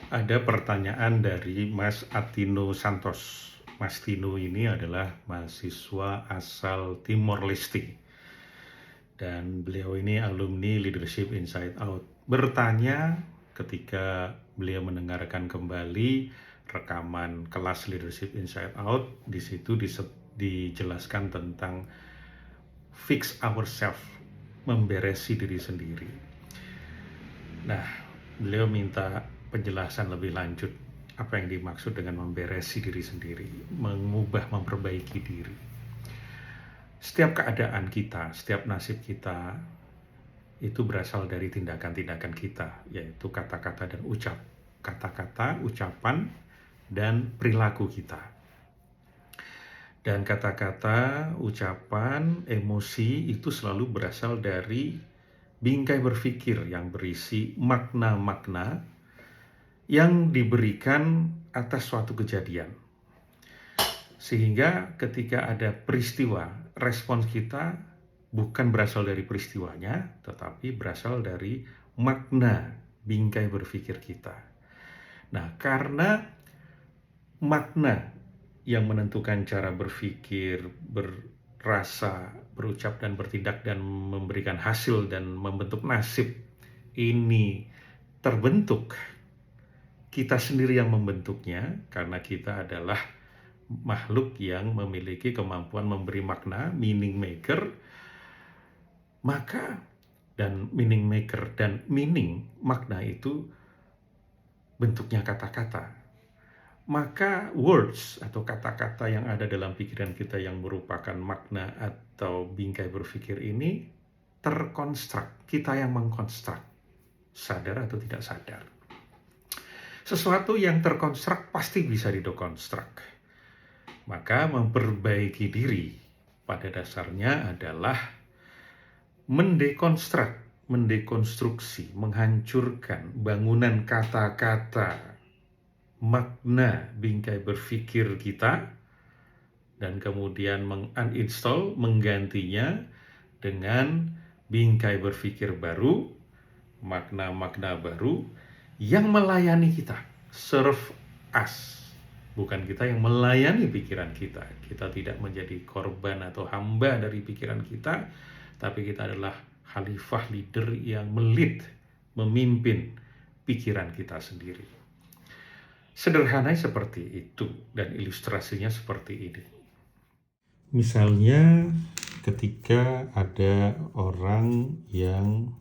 Ada pertanyaan dari Mas Atino Santos. Mas Tino ini adalah mahasiswa asal Timor Leste dan beliau ini alumni Leadership Inside Out. Bertanya ketika beliau mendengarkan kembali rekaman kelas Leadership Inside Out, di situ dijelaskan tentang fix ourselves, memberesi diri sendiri. Nah, beliau minta penjelasan lebih lanjut apa yang dimaksud dengan memberesi diri sendiri, mengubah, memperbaiki diri. Setiap keadaan kita, setiap nasib kita itu berasal dari tindakan-tindakan kita, yaitu kata-kata dan kata-kata, ucapan, dan perilaku kita. Dan kata-kata, ucapan, emosi itu selalu berasal dari bingkai berpikir yang berisi makna-makna yang diberikan atas suatu kejadian. Sehingga ketika ada peristiwa, respons kita bukan berasal dari peristiwanya, tetapi berasal dari makna bingkai berpikir kita. Nah, karena makna yang menentukan cara berpikir, berasa, berucap, dan bertindak, dan memberikan hasil dan membentuk nasib ini terbentuk, kita sendiri yang membentuknya, karena kita adalah makhluk yang memiliki kemampuan memberi makna, meaning maker, maka dan meaning maker dan meaning, makna itu bentuknya kata-kata. Maka words atau kata-kata yang ada dalam pikiran kita yang merupakan makna atau bingkai berpikir ini terkonstruk, kita yang mengkonstruk, sadar atau tidak sadar. Sesuatu yang terkonstruk pasti bisa didekonstruk. Maka memperbaiki diri pada dasarnya adalah mendekonstruksi, menghancurkan bangunan kata-kata, makna bingkai berpikir kita, dan kemudian uninstall, menggantinya dengan bingkai berpikir baru, makna-makna baru yang melayani kita, serve us. Bukan kita yang melayani pikiran kita. Kita tidak menjadi korban atau hamba dari pikiran kita, tapi kita adalah khalifah, leader yang memimpin pikiran kita sendiri. Sederhana seperti itu, dan ilustrasinya seperti ini. Misalnya ketika ada orang yang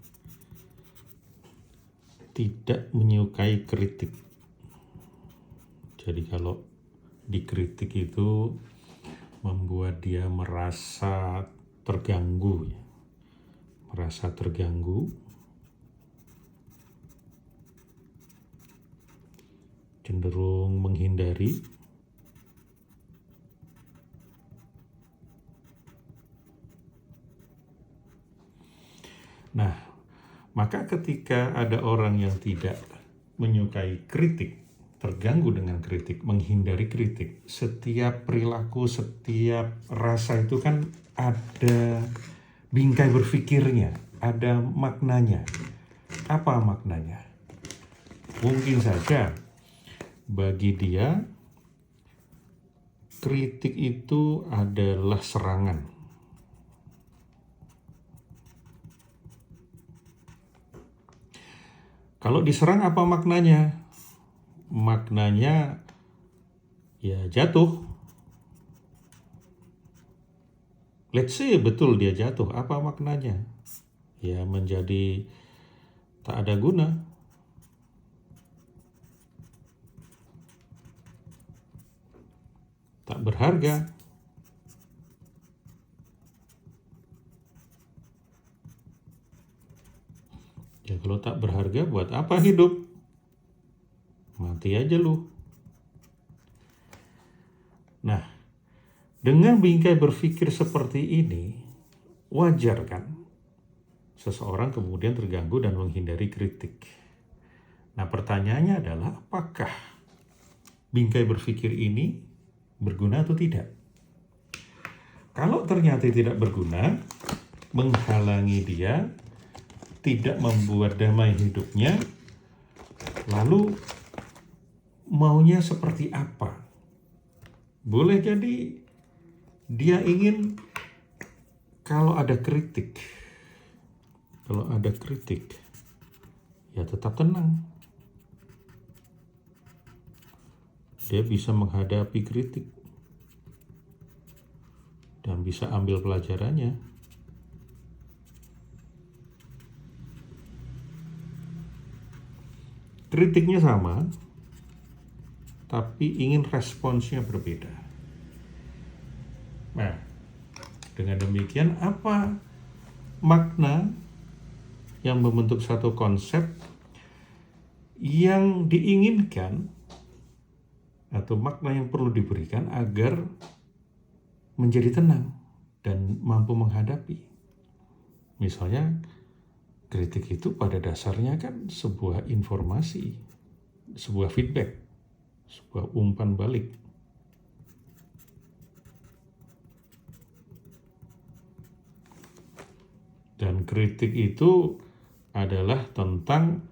tidak menyukai kritik. Jadi kalau dikritik itu membuat dia merasa terganggu, cenderung menghindari, nah, maka ketika ada orang yang tidak menyukai kritik, terganggu dengan kritik, menghindari kritik, setiap perilaku, setiap rasa itu kan ada bingkai berpikirnya, ada maknanya. Apa maknanya? Mungkin saja bagi dia kritik itu adalah serangan. Kalau diserang apa maknanya? Maknanya ya jatuh. Let's say betul dia jatuh, apa maknanya? Ya menjadi tak ada guna. Tak berharga. Ya kalau tak berharga buat apa hidup? Mati aja lu. Nah, dengan bingkai berpikir seperti ini, wajar kan seseorang kemudian terganggu dan menghindari kritik. Nah, pertanyaannya adalah apakah bingkai berpikir ini berguna atau tidak? Kalau ternyata tidak berguna, menghalangi dia, tidak membuat damai hidupnya, lalu maunya seperti apa. Boleh jadi dia ingin kalau ada kritik, ya tetap tenang. Dia bisa menghadapi kritik dan bisa ambil pelajarannya. Kritiknya sama, tapi ingin responsnya berbeda. Nah, dengan demikian apa makna yang membentuk satu konsep yang diinginkan atau makna yang perlu diberikan agar menjadi tenang dan mampu menghadapi. Misalnya, kritik itu pada dasarnya kan sebuah informasi, sebuah feedback, sebuah umpan balik. Dan kritik itu adalah tentang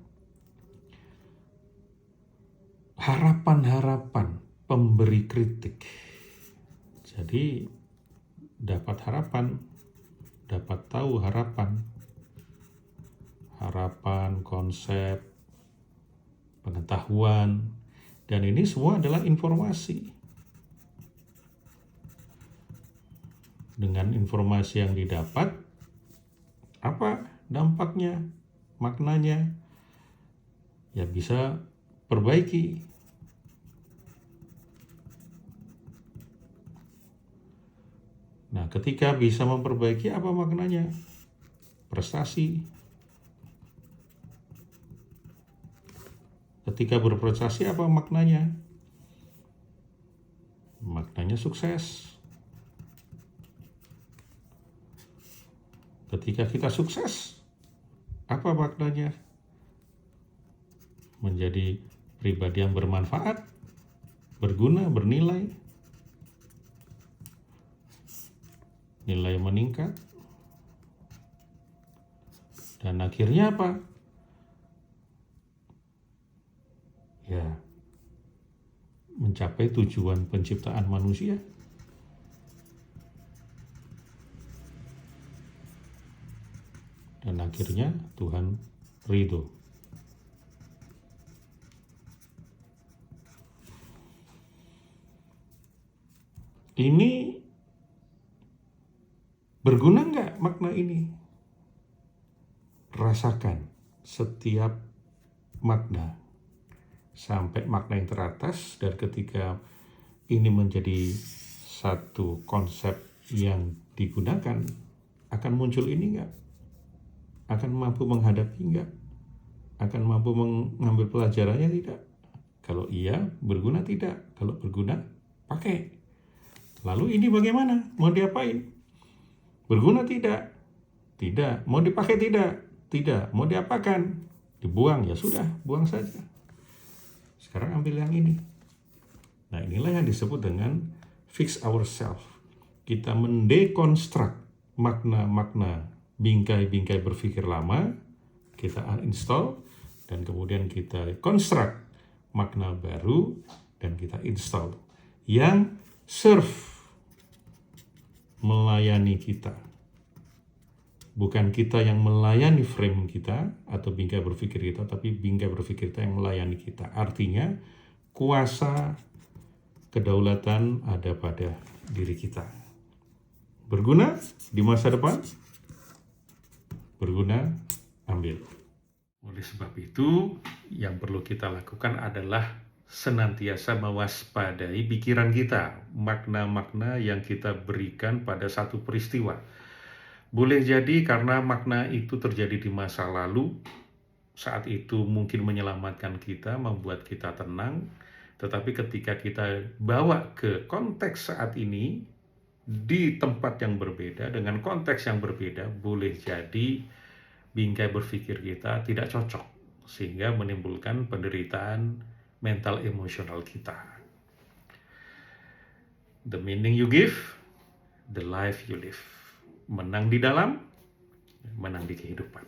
harapan-harapan pemberi kritik. Jadi dapat harapan, dapat tahu harapan, konsep, pengetahuan, dan ini semua adalah informasi. Dengan informasi yang didapat, apa dampaknya, maknanya, ya bisa perbaiki. Nah, ketika bisa memperbaiki, apa maknanya? Prestasi. Ketika berprestasi, apa maknanya? Maknanya sukses. Ketika kita sukses, apa maknanya? Menjadi pribadi yang bermanfaat, berguna, bernilai, nilai meningkat, dan akhirnya apa? Ya, mencapai tujuan penciptaan manusia. Dan akhirnya Tuhan ridho. Ini berguna nggak makna ini? Rasakan setiap makna sampai makna yang teratas, dan ketika ini menjadi satu konsep yang digunakan, akan muncul ini nggak? Akan mampu menghadapi nggak? Akan mampu mengambil pelajarannya tidak? Kalau iya, berguna tidak? Kalau berguna, pakai. Lalu ini bagaimana? Mau diapain? Berguna tidak? Tidak. Mau dipakai tidak? Tidak. Mau diapakan? Dibuang, ya sudah, buang saja. Sekarang ambil yang ini. Nah, inilah yang disebut dengan fix ourselves. Kita mendekonstruk makna-makna bingkai-bingkai berpikir lama, kita uninstall, dan kemudian kita konstruk makna baru, dan kita install yang serve, melayani kita. Bukan kita yang melayani frame kita atau bingkai berpikir kita, tapi bingkai berpikir kita yang melayani kita. Artinya, kuasa kedaulatan ada pada diri kita. Berguna di masa depan, berguna, ambil. Oleh sebab itu, yang perlu kita lakukan adalah senantiasa mewaspadai pikiran kita, makna-makna yang kita berikan pada satu peristiwa. Boleh jadi karena makna itu terjadi di masa lalu, saat itu mungkin menyelamatkan kita, membuat kita tenang, tetapi ketika kita bawa ke konteks saat ini, di tempat yang berbeda, dengan konteks yang berbeda, boleh jadi bingkai berpikir kita tidak cocok, sehingga menimbulkan penderitaan mental emosional kita. The meaning you give, the life you live. Menang di dalam, menang di kehidupan.